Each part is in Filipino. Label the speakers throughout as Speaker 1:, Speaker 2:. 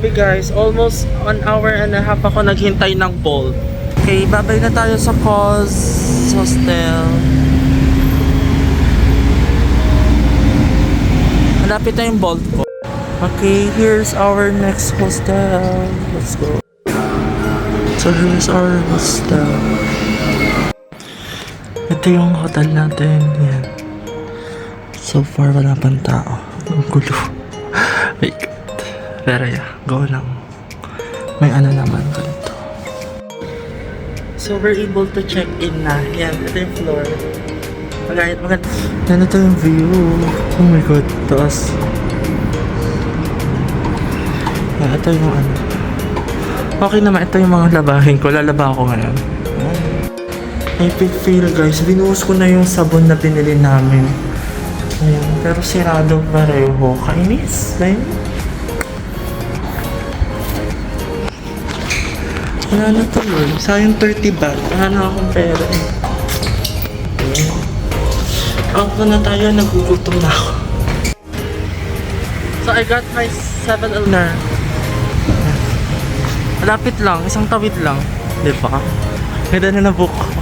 Speaker 1: Grabe guys, almost 1.5 hours ako naghintay ng Bolt. Okay, babay na tayo sa Cos Hostel. Malapit na yung Bolt ko. Okay, here's our next hostel. Let's go. So here's our hostel. Ito yung hotel natin. Yan. So far wala pang tao. Ang gulo. Wait. Pero yeah, go lang. May ano naman ganito. So we're able to check in na. Yan, ito yung floor. Maganda. Yan, ito yung view. Oh my god, taas. Yan, ito yung ano. Okay naman, ito yung mga labahin ko. Lalaba ako ngayon. Epic fail guys. Binuhos ko na yung sabon na binili namin. Ayan, pero sirado pareho. Kainis. Wala na to yun. Sayang 30 baht. Wala na akong pera eh. Ako na tayo. Nagugutom na ako. So I got my 7-Eleven. Malapit lang. Isang tawid lang. Diba? Ganda na nabook ko.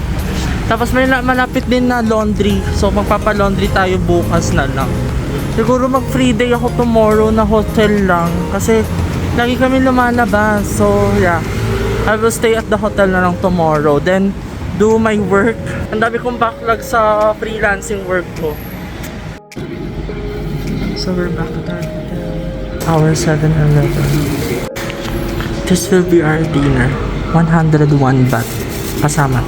Speaker 1: Tapos may malapit din na laundry. So magpapa-laundry tayo bukas na lang. Siguro mag free day ako tomorrow na hotel lang. Kasi lagi kami lumalabas. So yeah, I will stay at the hotel na lang tomorrow. Then do my work. Ang dami kong backlog sa freelancing work ko. So we're back at our hotel. Our 7-Eleven. This will be our dinner. 101 baht. Kasama.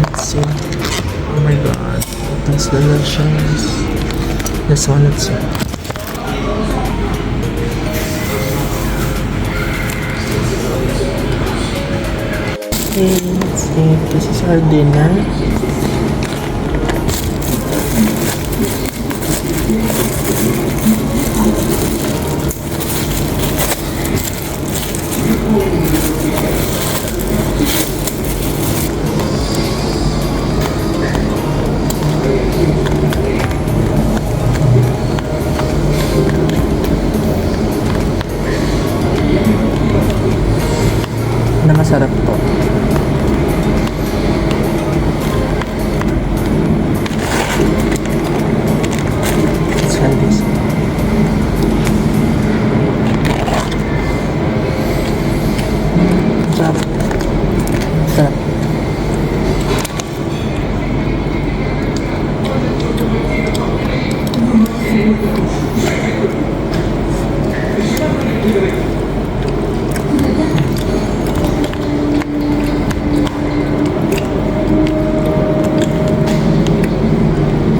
Speaker 1: Let's see. Oh my god. That's delicious. This one, let's see. Okay, let's see. This is our dinner. Na masarap to. Let's try this. Sarap. Sarap.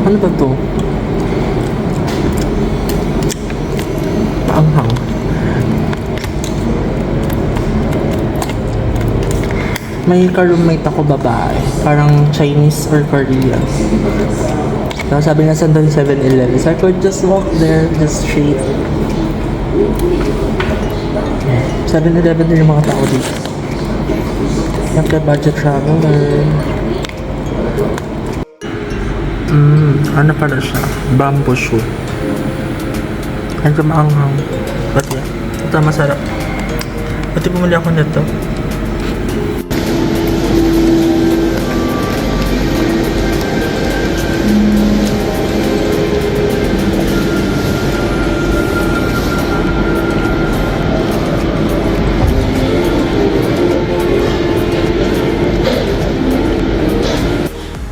Speaker 1: Ano ba to? Paanghang. May ka-roommate ako babae. Parang Chinese or Korean. So, sabi nga saan doon 7-Eleven. So I could just walk there, just straight. 7-Eleven din yung mga tao dito. After budget traveler. Ano pala siya? Bamboo shoe. Medyo maanghang. But yeah, ito masarap. Pati pumuli ako nito.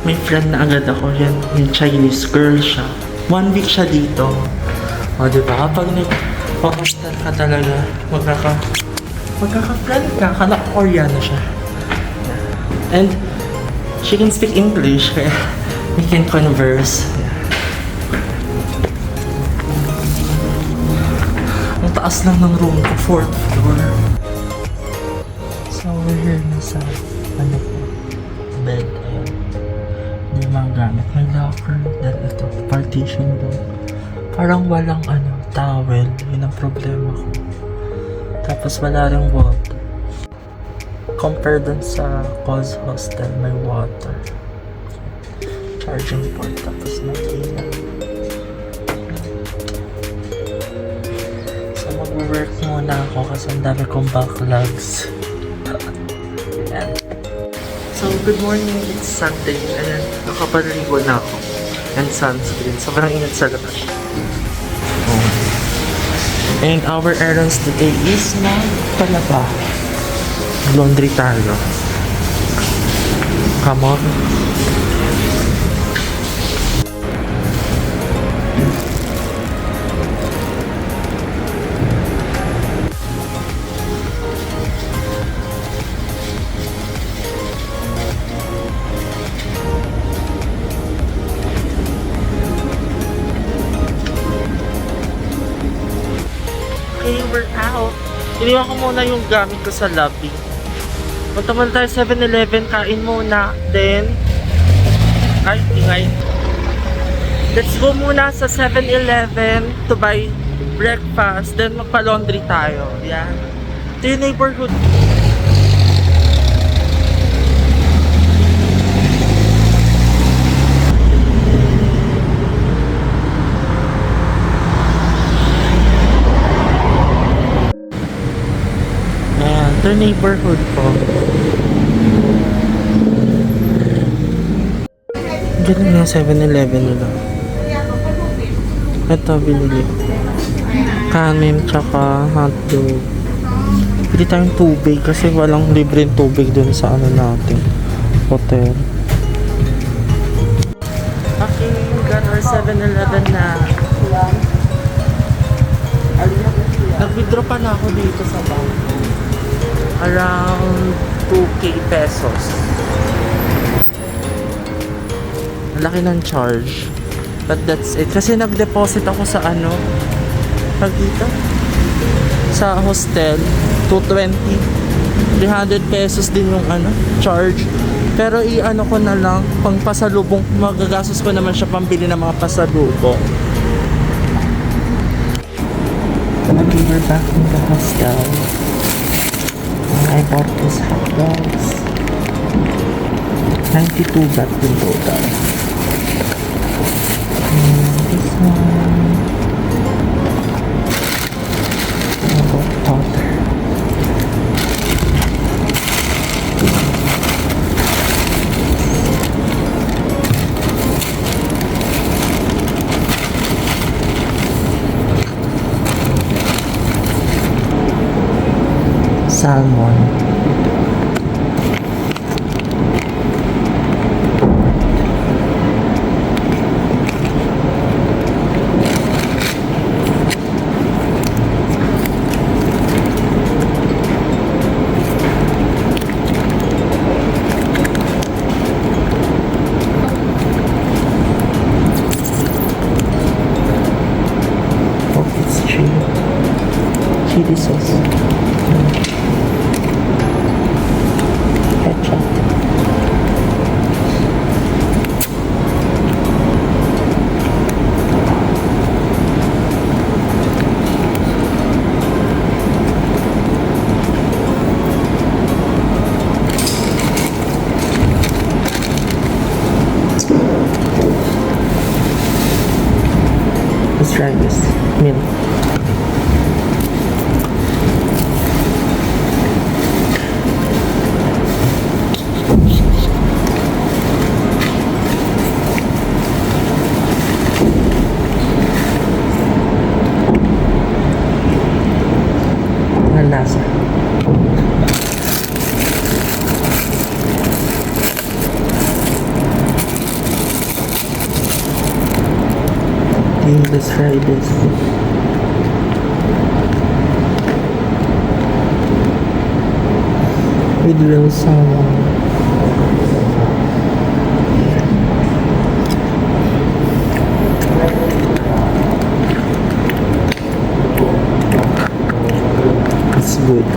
Speaker 1: May friend na agad ako yan. Yung Chinese girl siya. 1 week siya dito. O diba? Kapag nag-hostel ka talaga, magkaka-friend ka. Kala Koreano siya. And she can speak English. Kaya we can converse. Ang taas lang ng room ko. 4th floor. So we're here na sa bed. Ayan. Hindi mga gamit. May locker. Then ito, partition doon. Parang walang towel. Yun ang problema ko. Tapos wala ring water. Compare dun sa Cos Hostel, may water. Charging port. Tapos may ilaw. Mag-work muna ako kasi ang dami kong backlogs. Ayan. So, good morning. It's Sunday. Ayan, nakapaligo na ako. And sunscreen. Sobrang ingat sa labas. And our errands today is magpalaba. Laundry tayo. Come on. Okay, we're out. Iniwan ko muna yung gamit ko sa lobby. Punta muna tayo 7-Eleven, kain muna. Then, ingay. Let's go muna sa 7-Eleven to buy breakfast. Then, magpa-laundry tayo. Yan. Ito yung neighborhood. Ito yung neighborhood ko. Ganun yung 7-Eleven nila. Ito, binili. Kanin, tsaka hotdog. Pili tayong tubig kasi walang libreng tubig dun sa ano natin. Hotel. Okay, we got our 7-Eleven na. Nag-withdraw pa na ako dito sa bank. Around 2K pesos. Ang laki ng charge. But that's it. Kasi nag-deposit ako sa ano, pag dito, sa hostel, 220. 300 pesos din yung ano, charge. Pero i-ano ko na lang, pang pasalubong, magagastos ko naman siya pambili ng mga pasalubong. Okay, we're back in the hostel. I bought these hot dogs. 92 baht in total. And this one. I bought water. Salmon. Oh, it's chili sauce. Let's try this milk. Ang lasa. Let's try this. With real salmon. It's good.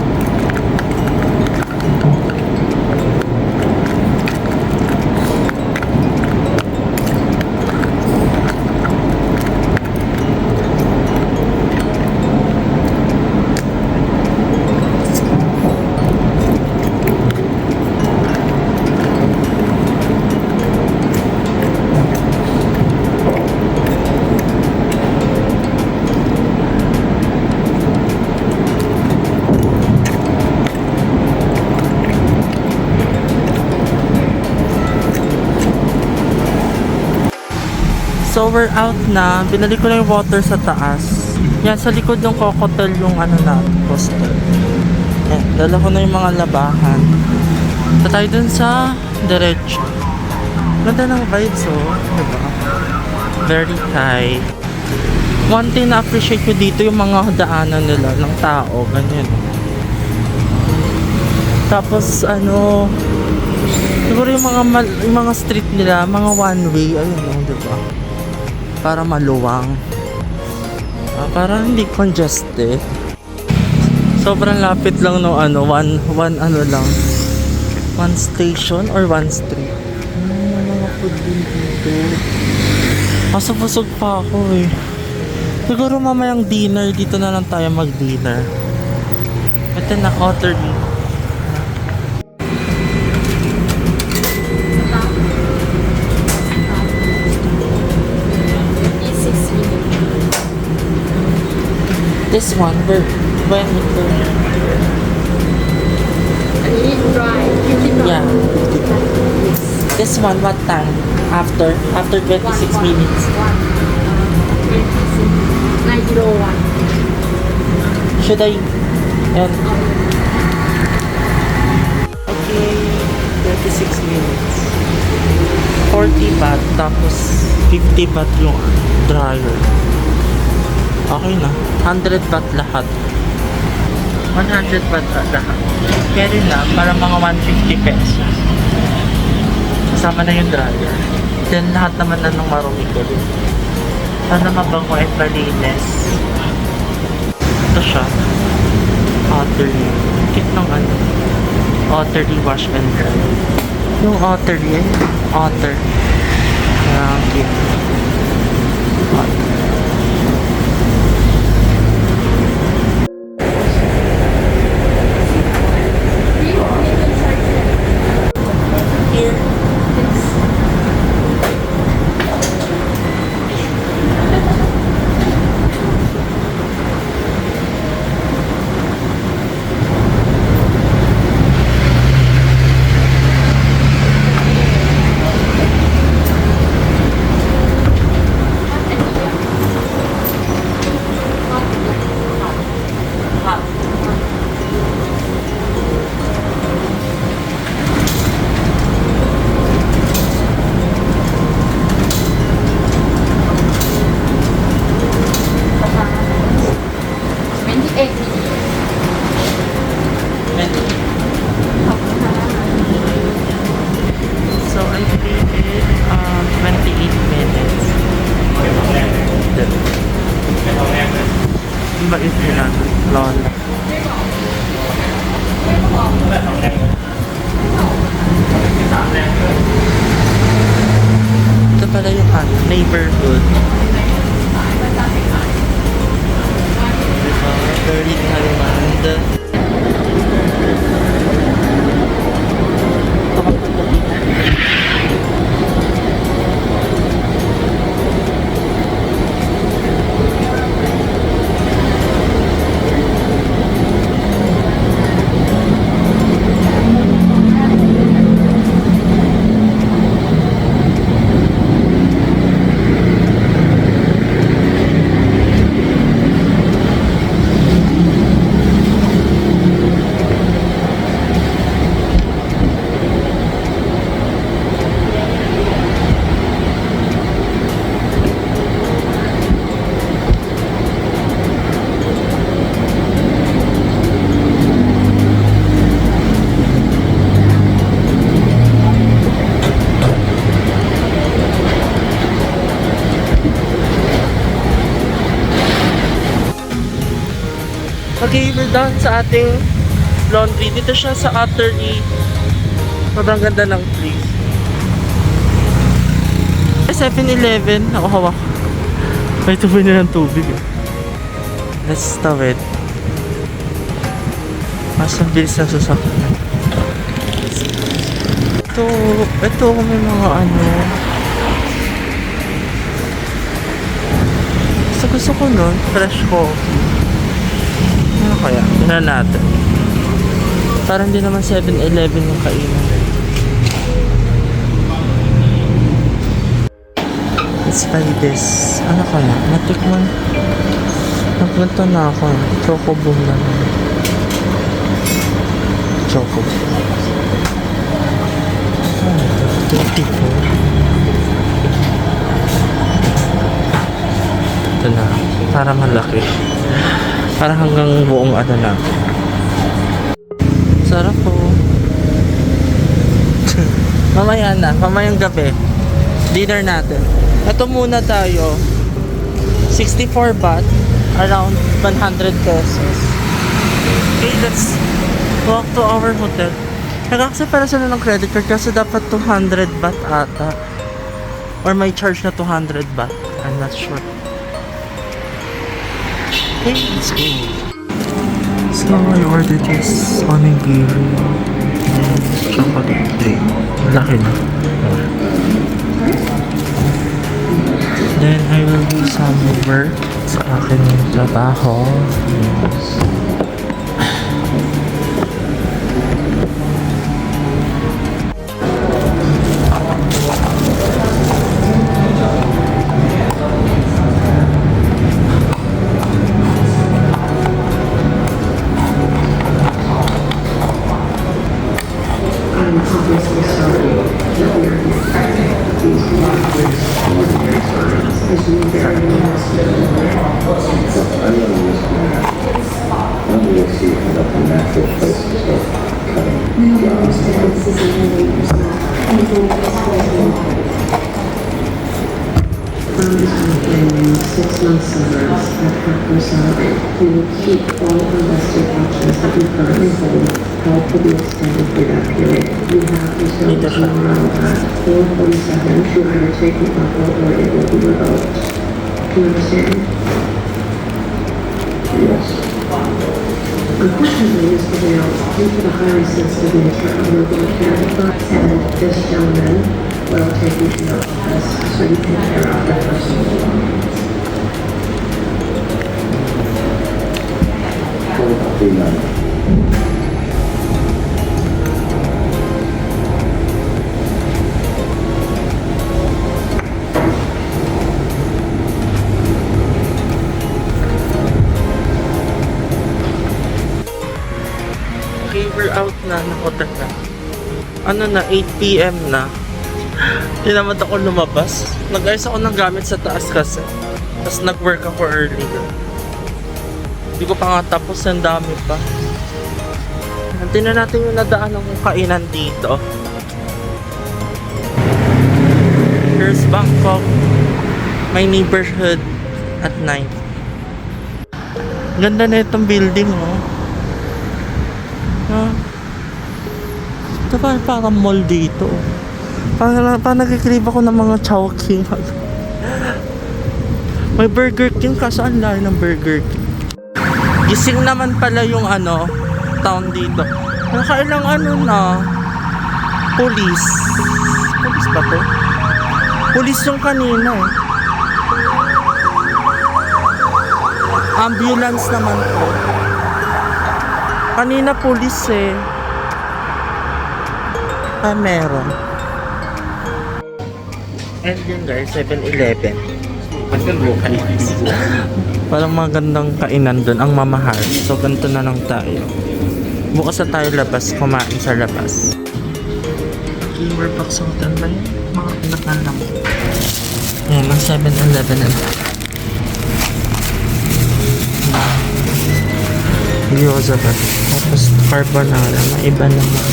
Speaker 1: So we're out na. Binalik ko na yung water sa taas. Yan, sa likod ng Cocotel yung ano na, hostel. Yan, dala ko na yung mga labahan. Ito tayo dun sa diretso. Ganda ng vibes, oh. Diba? Very tight. One thing na appreciate ko dito yung mga daanan nila ng tao. Ganyan. Tapos, ano, siguro yung mga street nila, mga one way, ayun, oh, diba? Para maluwang. Para hindi congested. Sobrang lapit lang no ano, one ano lang. One station or one street. Mga food din dito. Pasok-pasok pa ako eh. Siguro mamayang dinner, dito na lang tayo mag-dinner. Ito na, Otterly. This one, when yeah. This one, what time? After 26 minutes. 901. Should I? And okay, 26 minutes. 40 baht, tapos 50 baht yung dryer. Okay na. 100 baht lahat. 100 baht lahat. Carry na para mga 150 pesos. Kasama na yung dryer. Then lahat naman na ng marumi ko din. Sana mabango at malinis. Ito siya. Otterly. Kit ng ano. Otterly wash and dry. Yung Otterly. Otter. Kit. Otter. So I paid it 28 minutes. Mabait nila. Lola. Ito pala yung neighborhood. Very Thailand. Okay, we're done sa ating laundry. Dito siya sa Otterly. Sobrang ganda ng place. 7-Eleven. Ako hawak. May tuboy na ng tubig eh. Let's tawid. Mas ang bilis na sasakyan. Ito may mga ano. Gusto ko nun, fresh coffee. Ano kaya? Tingnan natin. Parang di naman 7-Eleven yung kainan. Let's buy this. Ano kaya? Natikman. Nagpunta na ako. Choco boom na lang. Choco boom. Oh, 24. Ito na. Para malaki. Para hanggang buong ano na. Sarap po. Mamaya na. Mamayang gabi. Dinner natin. Ito muna tayo. 64 baht. Around 100 pesos. Okay, let's walk to our hotel. Nag-accept para sila ng credit card kasi dapat 200 baht ata. Or may charge na 200 baht. I'm not sure. Okay, let's go. So, I ordered this onigiri and chocolate drink. Laki na. Then, I will do some work sa akin yung trabaho. Yes.
Speaker 2: Planning 6 months severance at half your salary. We will keep all invested options that we currently hold held to be extended for that period. We have until tomorrow at 4:47 to either take the offer or it will be revoked. Do you understand? Yes. Unfortunately, Mr. Vale, due to the highly sensitive nature of local character, and this gentleman will take you to your office so you can clear out your personal belongings.
Speaker 1: Okay, we're out na ng hotel na. Ano na, 8 PM na. Hindi naman ako lumabas. Nag-ayos ako ng gamit sa taas kasi. Tapos nag-work ako earlier. Hindi ko pa nga tapos, ang dami pa. Tingnan natin yung nadaan ng kainan dito. Here's Bangkok. My neighborhood at night. Ganda na itong building, oh. Ito parang mall dito. Parang nagkikrib ako ng mga Chowking. May Burger King kaso ang layo ng Burger King. Gising naman pala yung ano, town dito. Nakailang ano na, police. Police ba to? Police yung kanina eh. Ambulance naman to. Kanina police eh. Ay meron. And yun guys, 7-Eleven. Parang magandang kainan doon, ang mamahal. So ganito na lang tayo. Bukas na tayo labas, kumain sa labas. Okay, we're back sa hotel ba yun? Mga pinakan lang. Ayan, ang 7-Eleven na. Gyoza ba? Tapos carbonara, maiba naman.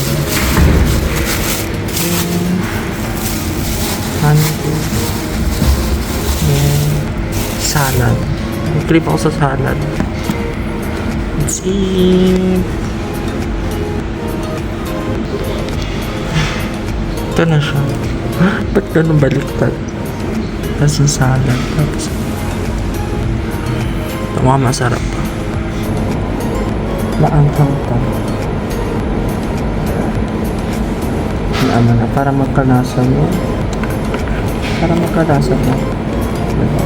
Speaker 1: Salad. Trip ako sa salad. Let's eat. Ito na siya. Ba't ganun baliktad? Tapos yung salad. Tapos ito mga masarap pa. Maangkang-tang. Ano na, para magkalasa mo. Para magkalasa mo. Diba?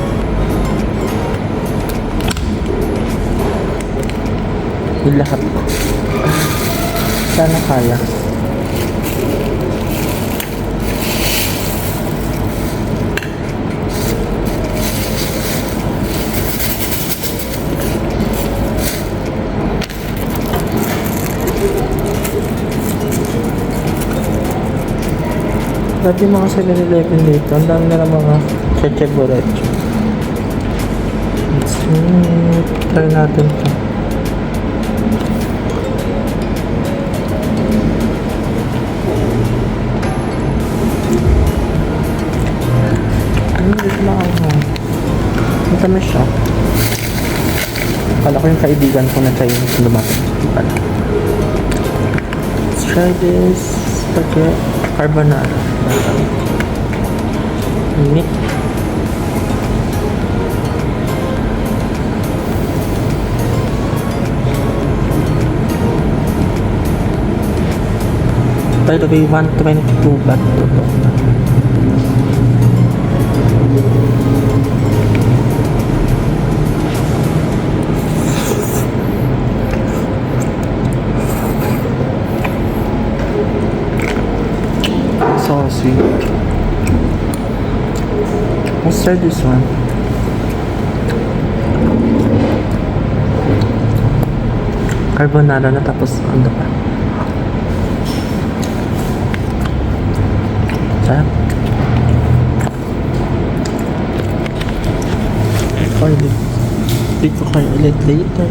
Speaker 1: Yung lahat. Sana kaya. Dati mga 7-Eleven dito, ang dami na ng mga cheche borecho. Let's try natin to. Wait lang ako. Ang tamis siya. Akala ko yung kaibigan ko na Chinese lumapit. Hindi pala. Let's try this spaghetti carbonara. Init. By the way, 122 baht to. So sweet. Let's try this one. Carbonara na tapos ano pa? Sarap. Dito kayo ulit later.